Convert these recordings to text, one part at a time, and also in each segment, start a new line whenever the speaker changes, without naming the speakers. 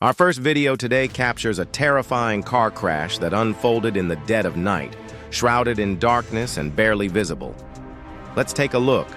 Our first video today captures a terrifying car crash that unfolded in the dead of night, shrouded in darkness and barely visible. Let's take a look.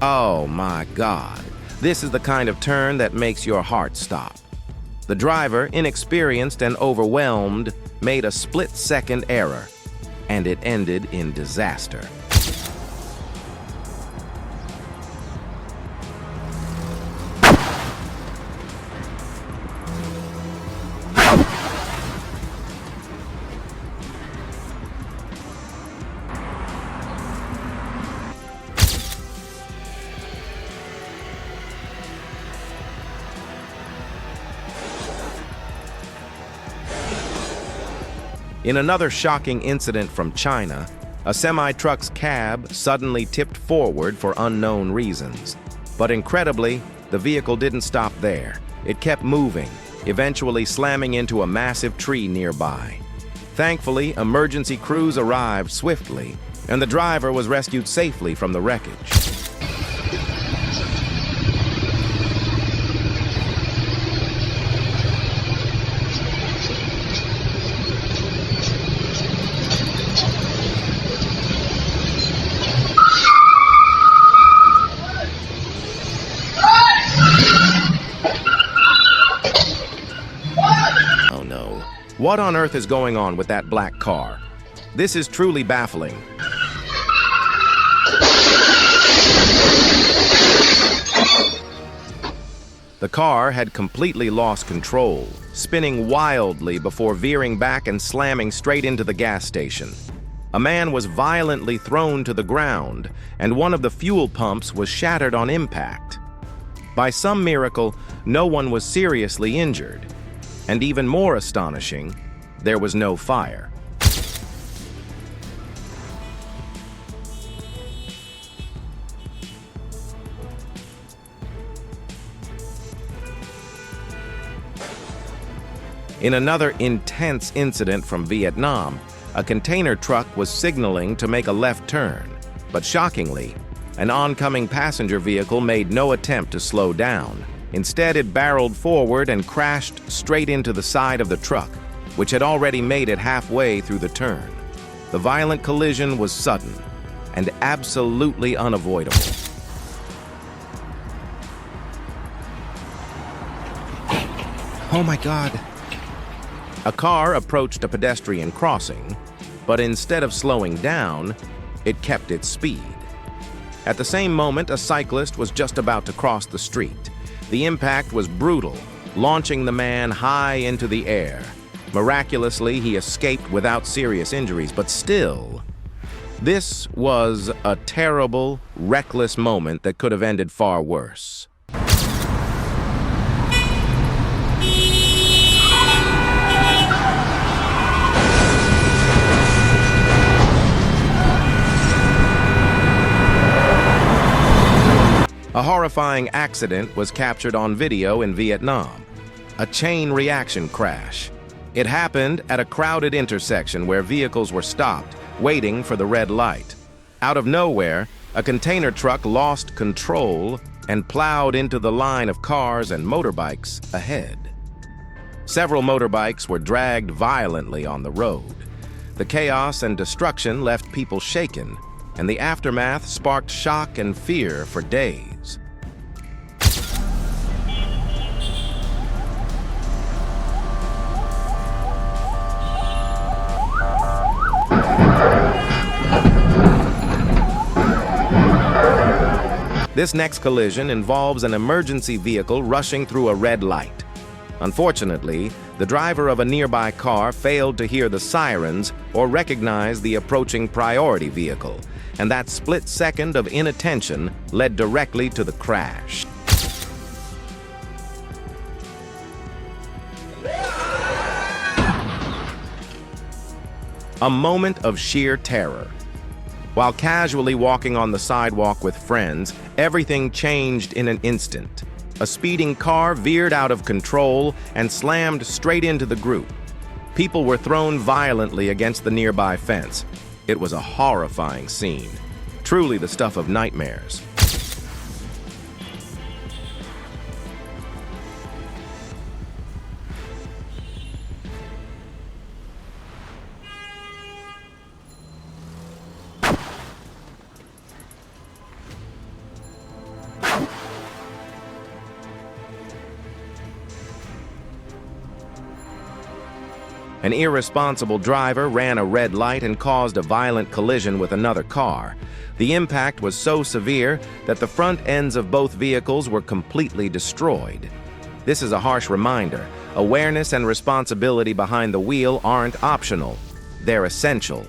Oh my God, this is the kind of turn that makes your heart stop. The driver, inexperienced and overwhelmed, made a split-second error, and it ended in disaster. In another shocking incident from China, a semi-truck's cab suddenly tipped forward for unknown reasons. But incredibly, the vehicle didn't stop there. It kept moving, eventually slamming into a massive tree nearby. Thankfully, emergency crews arrived swiftly, and the driver was rescued safely from the wreckage. What on earth is going on with that black car? This is truly baffling. The car had completely lost control, spinning wildly before veering back and slamming straight into the gas station. A man was violently thrown to the ground, and one of the fuel pumps was shattered on impact. By some miracle, no one was seriously injured. And even more astonishing, there was no fire. In another intense incident from Vietnam, a container truck was signaling to make a left turn, but shockingly, an oncoming passenger vehicle made no attempt to slow down. Instead, it barreled forward and crashed straight into the side of the truck, which had already made it halfway through the turn. The violent collision was sudden and absolutely unavoidable. Oh my God! A car approached a pedestrian crossing, but instead of slowing down, it kept its speed. At the same moment, a cyclist was just about to cross the street. The impact was brutal, launching the man high into the air. Miraculously, he escaped without serious injuries, but still, this was a terrible, reckless moment that could have ended far worse. A horrifying accident was captured on video in Vietnam. A chain reaction crash. It happened at a crowded intersection where vehicles were stopped, waiting for the red light. Out of nowhere, a container truck lost control and plowed into the line of cars and motorbikes ahead. Several motorbikes were dragged violently on the road. The chaos and destruction left people shaken, and the aftermath sparked shock and fear for days. This next collision involves an emergency vehicle rushing through a red light. Unfortunately, The driver of a nearby car failed to hear the sirens or recognize the approaching priority vehicle, and that split second of inattention led directly to the crash. A moment of sheer terror. While casually walking on the sidewalk with friends, everything changed in an instant. A speeding car veered out of control and slammed straight into the group. People were thrown violently against the nearby fence. It was a horrifying scene, truly the stuff of nightmares. An irresponsible driver ran a red light and caused a violent collision with another car. The impact was so severe that the front ends of both vehicles were completely destroyed. This is a harsh reminder. Awareness and responsibility behind the wheel aren't optional. They're essential.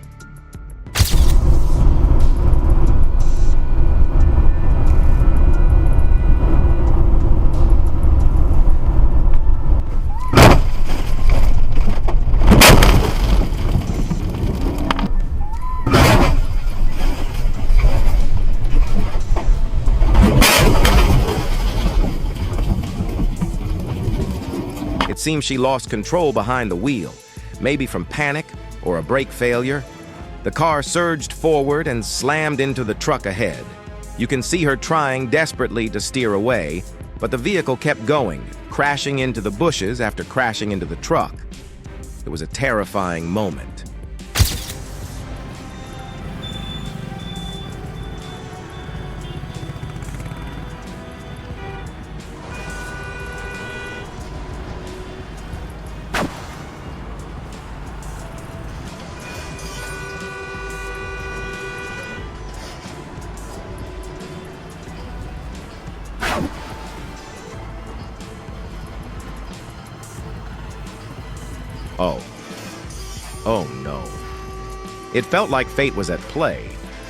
It seems she lost control behind the wheel, maybe from panic or a brake failure. The car surged forward and slammed into the truck ahead. You can see her trying desperately to steer away, but the vehicle kept going, crashing into the bushes after crashing into the truck. It was a terrifying moment. Oh no. It felt like fate was at play.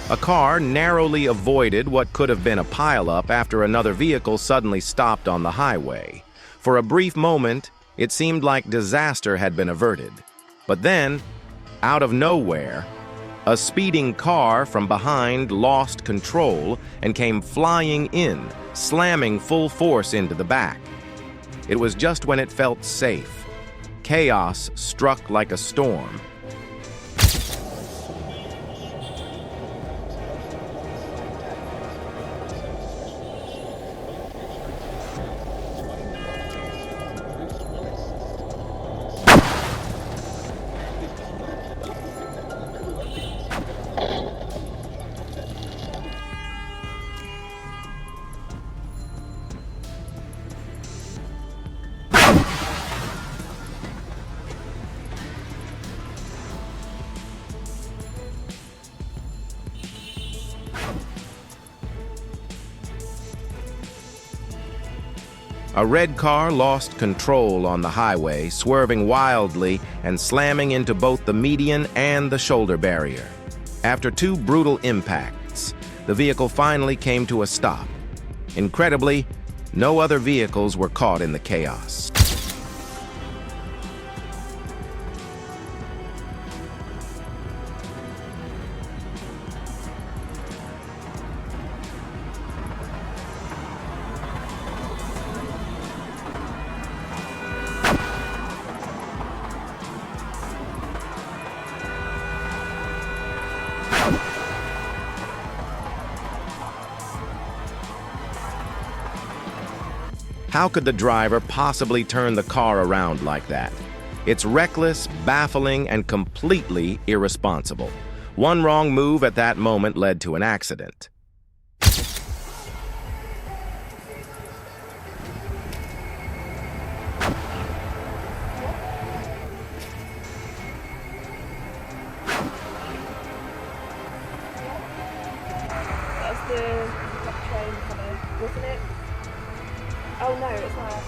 A car narrowly avoided what could have been a pileup after another vehicle suddenly stopped on the highway. For a brief moment, it seemed like disaster had been averted. But then, out of nowhere, a speeding car from behind lost control and came flying in, slamming full force into the back. It was just when it felt safe. Chaos struck like a storm. A red car lost control on the highway, swerving wildly and slamming into both the median and the shoulder barrier. After two brutal impacts, the vehicle finally came to a stop. Incredibly, no other vehicles were caught in the chaos. How could the driver possibly turn the car around like that? It's reckless, baffling, and completely irresponsible. One wrong move at that moment led to an accident.
That's the train coming, wasn't it? Oh no, it's not.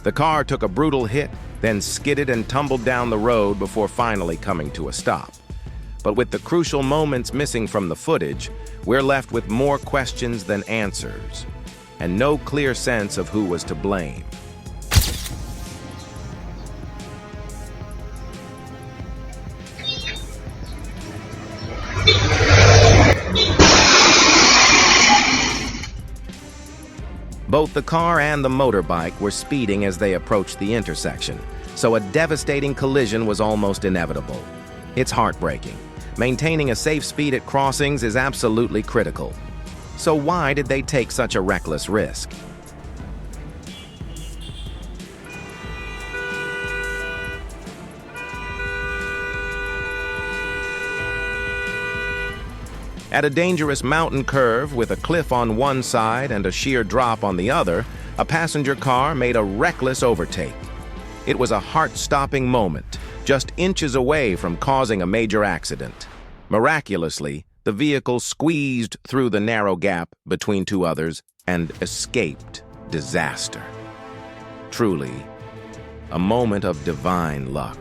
The car took a brutal hit, then skidded and tumbled down the road before finally coming to a stop. But with the crucial moments missing from the footage, we're left with more questions than answers, and no clear sense of who was to blame. Both the car and the motorbike were speeding as they approached the intersection, so a devastating collision was almost inevitable. It's heartbreaking. Maintaining a safe speed at crossings is absolutely critical. So why did they take such a reckless risk? At a dangerous mountain curve with a cliff on one side and a sheer drop on the other, a passenger car made a reckless overtake. It was a heart-stopping moment, just inches away from causing a major accident. Miraculously, the vehicle squeezed through the narrow gap between two others and escaped disaster. Truly, a moment of divine luck.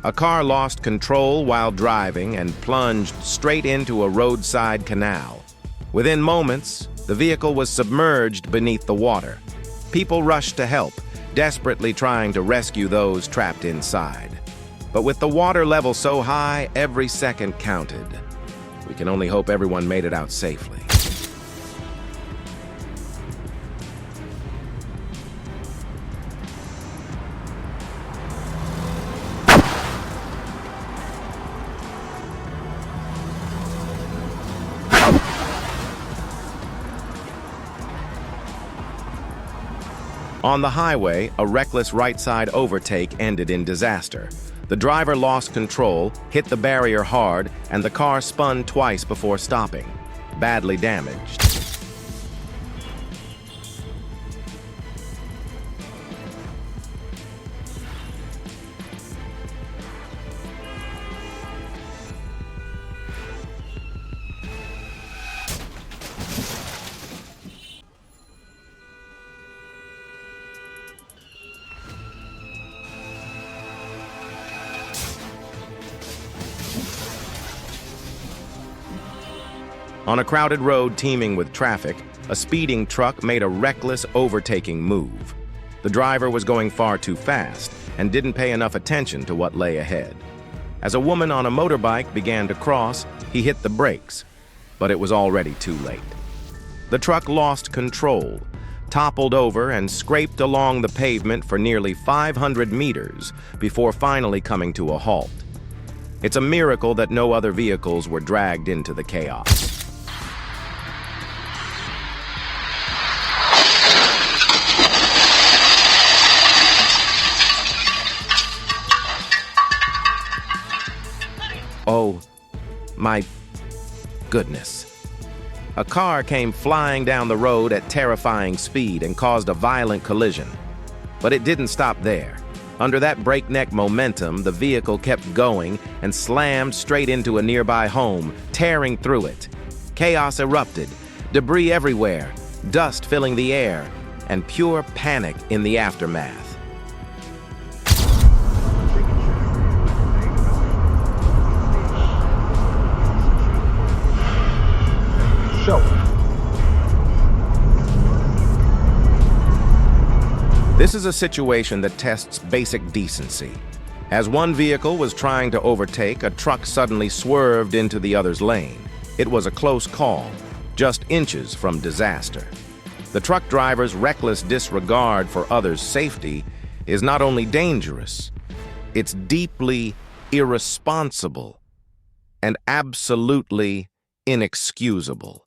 A car lost control while driving and plunged straight into a roadside canal. Within moments, the vehicle was submerged beneath the water. People rushed to help, desperately trying to rescue those trapped inside. But with the water level so high, every second counted. We can only hope everyone made it out safely. On the highway, a reckless right-side overtake ended in disaster. The driver lost control, hit the barrier hard, and the car spun twice before stopping, badly damaged. On a crowded road teeming with traffic, a speeding truck made a reckless overtaking move. The driver was going far too fast and didn't pay enough attention to what lay ahead. As a woman on a motorbike began to cross, he hit the brakes, but it was already too late. The truck lost control, toppled over and scraped along the pavement for nearly 500 meters before finally coming to a halt. It's a miracle that no other vehicles were dragged into the chaos. Oh, my goodness. A car came flying down the road at terrifying speed and caused a violent collision. But it didn't stop there. Under that breakneck momentum, the vehicle kept going and slammed straight into a nearby home, tearing through it. Chaos erupted, debris everywhere, dust filling the air, and pure panic in the aftermath. This is a situation that tests basic decency. As one vehicle was trying to overtake, a truck suddenly swerved into the other's lane. It was a close call, just inches from disaster. The truck driver's reckless disregard for others' safety is not only dangerous, it's deeply irresponsible and absolutely inexcusable.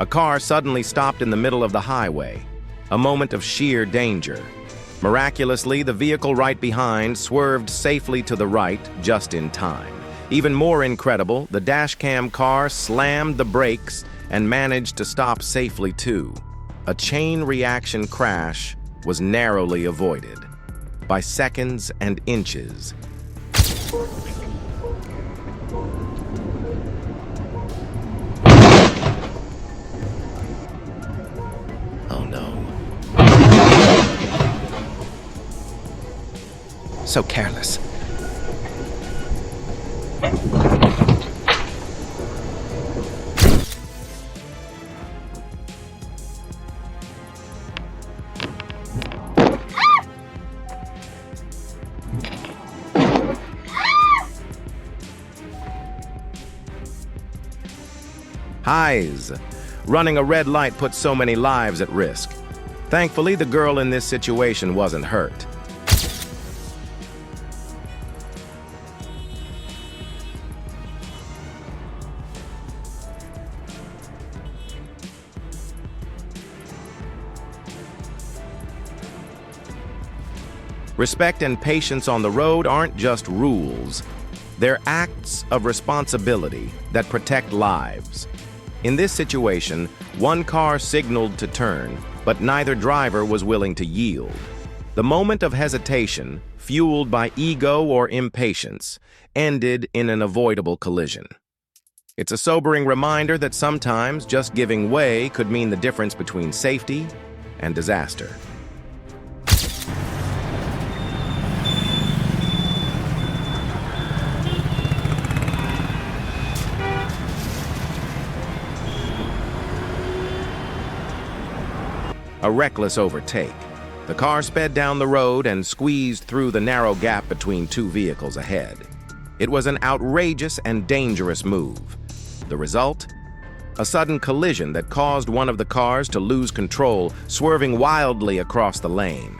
A car suddenly stopped in the middle of the highway, a moment of sheer danger. Miraculously, the vehicle right behind swerved safely to the right just in time. Even more incredible, the dashcam car slammed the brakes and managed to stop safely too. A chain reaction crash was narrowly avoided, by seconds and inches. Oh no. So careless. Highs. Running a red light put so many lives at risk. Thankfully, the girl in this situation wasn't hurt. Respect and patience on the road aren't just rules. They're acts of responsibility that protect lives. In this situation, one car signaled to turn, but neither driver was willing to yield. The moment of hesitation, fueled by ego or impatience, ended in an avoidable collision. It's a sobering reminder that sometimes just giving way could mean the difference between safety and disaster. A reckless overtake. The car sped down the road and squeezed through the narrow gap between two vehicles ahead. It was an outrageous and dangerous move. The result? A sudden collision that caused one of the cars to lose control, swerving wildly across the lane.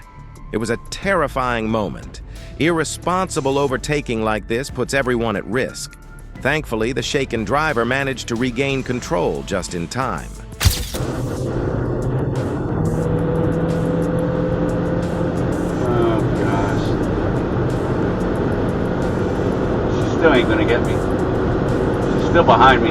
It was a terrifying moment. Irresponsible overtaking like this puts everyone at risk. Thankfully, the shaken driver managed to regain control just in time.
Still ain't gonna get me. She's still behind me.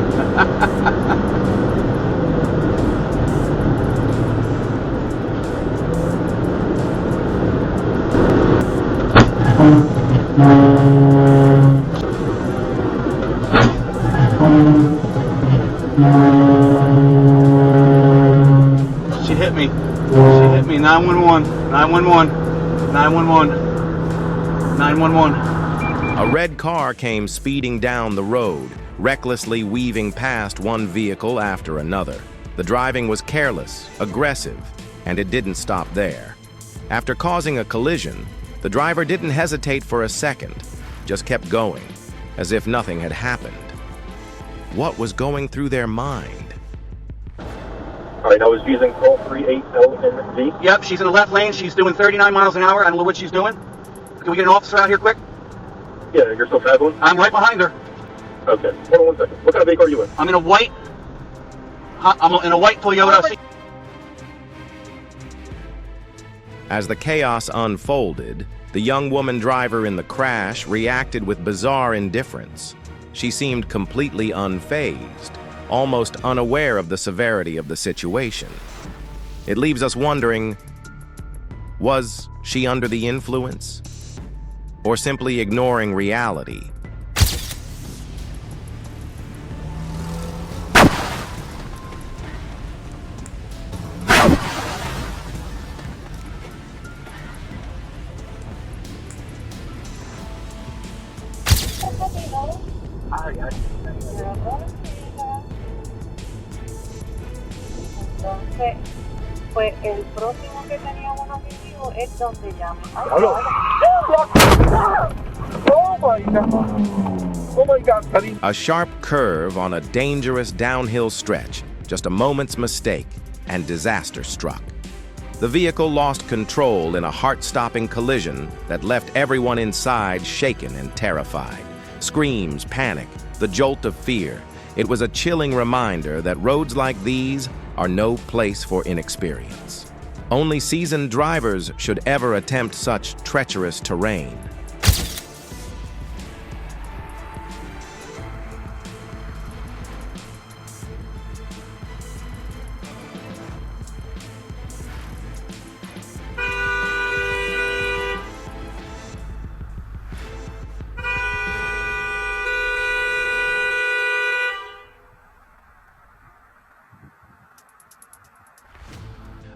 She hit me. She hit me. 911. 911. 911. 911.
A red car came speeding down the road, recklessly weaving past one vehicle after another. The driving was careless, aggressive, and it didn't stop there. After causing a collision, the driver didn't hesitate for a second, just kept going, as if nothing had happened. What was going through their mind?
All right, I was using call 38LNV.
Yep, she's in the left lane. She's doing 39 miles an hour. I don't know what she's doing. Can we get an officer out here quick?
Yeah, you're still traveling?
I'm right behind her.
Okay, hold on one second. What kind of vehicle are you in?
I'm in a white Toyota.
As the chaos unfolded, the young woman driver in the crash reacted with bizarre indifference. She seemed completely unfazed, almost unaware of the severity of the situation. It leaves us wondering, was she under the influence? Or simply ignoring reality?
Entonces, pues el próximo que teníamos objetivo es donde llama.
Hello. Oh my God. Oh my God, Karim.
A sharp curve on a dangerous downhill stretch, just a moment's mistake, and disaster struck. The vehicle lost control in a heart-stopping collision that left everyone inside shaken and terrified. Screams, panic, the jolt of fear. It was a chilling reminder that roads like these are no place for inexperience. Only seasoned drivers should ever attempt such treacherous terrain.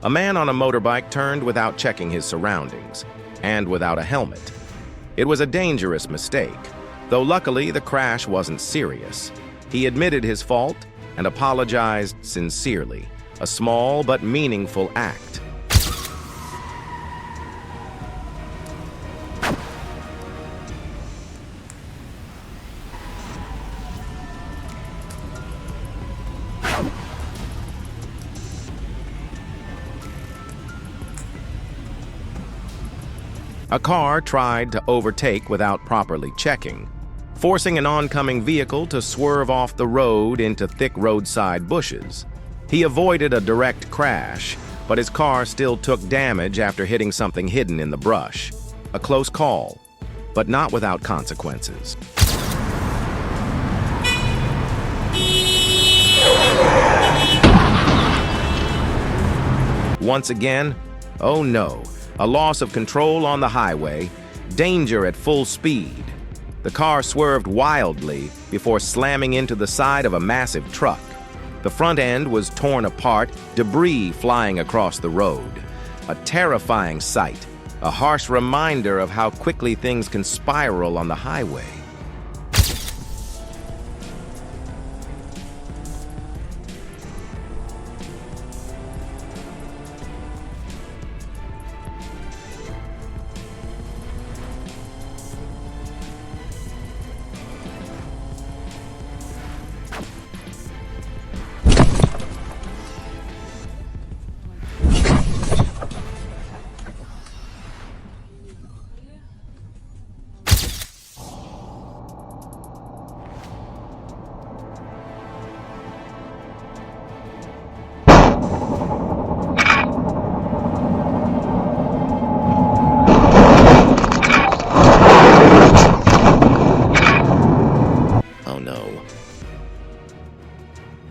A man on a motorbike turned without checking his surroundings, and without a helmet. It was a dangerous mistake, though luckily the crash wasn't serious. He admitted his fault and apologized sincerely, a small but meaningful act. A car tried to overtake without properly checking, forcing an oncoming vehicle to swerve off the road into thick roadside bushes. He avoided a direct crash, but his car still took damage after hitting something hidden in the brush. A close call, but not without consequences. Once again, oh no. A loss of control on the highway, danger at full speed. The car swerved wildly before slamming into the side of a massive truck. The front end was torn apart, debris flying across the road. A terrifying sight, a harsh reminder of how quickly things can spiral on the highway.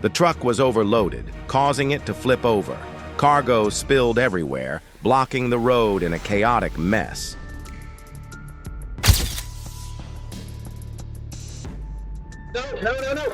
The truck was overloaded, causing it to flip over. Cargo spilled everywhere, blocking the road in a chaotic mess.
No. No.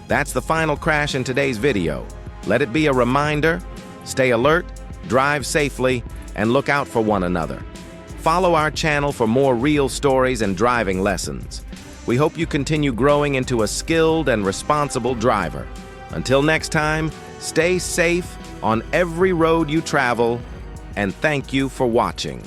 That's the final crash in today's video. Let it be a reminder, stay alert, drive safely, and look out for one another. Follow our channel for more real stories and driving lessons. We hope you continue growing into a skilled and responsible driver. Until next time, stay safe on every road you travel, and thank you for watching.